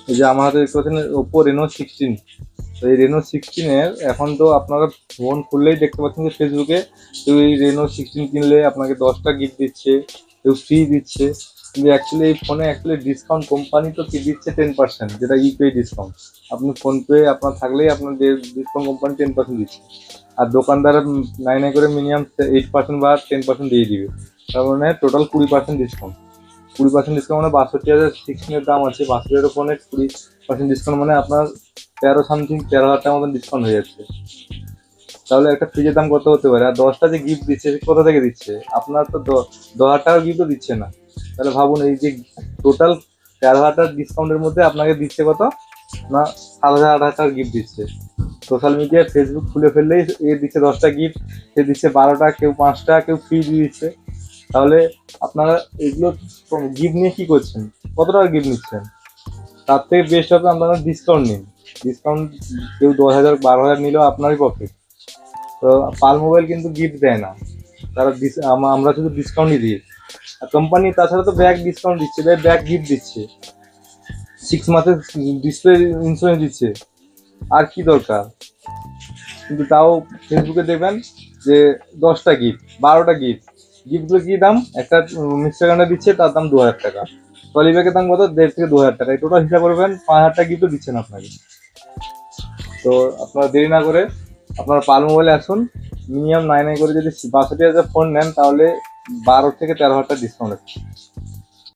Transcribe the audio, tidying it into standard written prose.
এই যে আমার হাতে দেখতে পাচ্ছেন ওপো Reno 16। তো এই Reno 16-এর এখন তো আপনারা ফোন খুললেই দেখতে পাচ্ছেন যে ফেসবুকে কেউ এই Reno 16 কিনলে আপনাকে 10টা গিফট দিচ্ছে, কেউ ফ্রি দিচ্ছে। কিন্তু অ্যাকচুয়ালি এই ফোনে অ্যাকচুয়ালি ডিসকাউন্ট কোম্পানি তো কি দিচ্ছে 10%, যেটা ইউপিআই ডিসকাউন্ট। আপনি ফোনপে আপনার থাকলেই আপনার ডিসকাউন্ট কোম্পানি 10% দিচ্ছে। আর দোকানদার নাই নাই করে মিনিমাম 8% বা 10% দিয়ে দিবে। তার মানে টোটাল 20% ডিসকাউন্ট। 20% ডিসকাউন্ট মানে 62,016-এর দাম আছে, 62,000 ফোনে 20% ডিসকাউন্ট মানে আপনার 13 মতন ডিসকাউন্ট হয়ে যাচ্ছে। তাহলে একটা ফ্রিজের দাম কত হতে পারে? আর 10টা যে গিফট দিচ্ছে কোথা থেকে দিচ্ছে? আপনার তো 10,000 টাকার গিফটও দিচ্ছে না। তাহলে ভাবুন এই যে টোটাল 13,000 ডিসকাউন্টের মধ্যে আপনাকে দিচ্ছে কত না, 7,000 8,000 টাকার গিফট দিচ্ছে। সোশ্যাল মিডিয়ায় ফেসবুক খুলে ফেললেই এ দিচ্ছে 10টা গিফট, সে দিচ্ছে 12টা, কেউ 5টা, কেউ ফ্রি দিয়ে দিচ্ছে। তাহলে আপনারা এগুলো গিফট নিয়ে কি করছেন? কত টাকা গিফট নিচ্ছেন? তার থেকে বেস্ট হবে আপনারা ডিসকাউন্ট নিন। ডিসকাউন্ট কেউ 10,000 12,000 নিলেও আপনারই প্রফিট। তো পাল মোবাইল কিন্তু গিফট দেয় না, তারা আমরা শুধু ডিসকাউন্টই দিই। আর কোম্পানি তাছাড়া তো ব্যাগ ডিসকাউন্ট দিচ্ছে, ব্যাগ গিফট দিচ্ছে, 6 মাসের ডিসপ্লে ইন্স্যুরেন্স দিচ্ছে। আর কি দরকার? কিন্তু তাও ফেসবুকে দেখবেন যে 10টা গিফট, 12টা গিফট। গিফটগুলো কি দাম? একটা মিক্সার গ্রাইন্ডার দিচ্ছে, তার দাম 2,000 টাকা। ট্রলি ব্যাগের দাম কত? 1,500 থেকে 2,000 টাকা। এই টোটাল হিসাব করবেন 5,000 টাকা গিফটও দিচ্ছেন আপনাকে। তো আপনারা দেরি না করে আপনারা পাল মোবাইলে আসুন। মিনিমাম নাই নাই করে যদি 62,000 ফোন নেন তাহলে 12 থেকে 13,000 টাকা ডিসকাউন্ট আছে।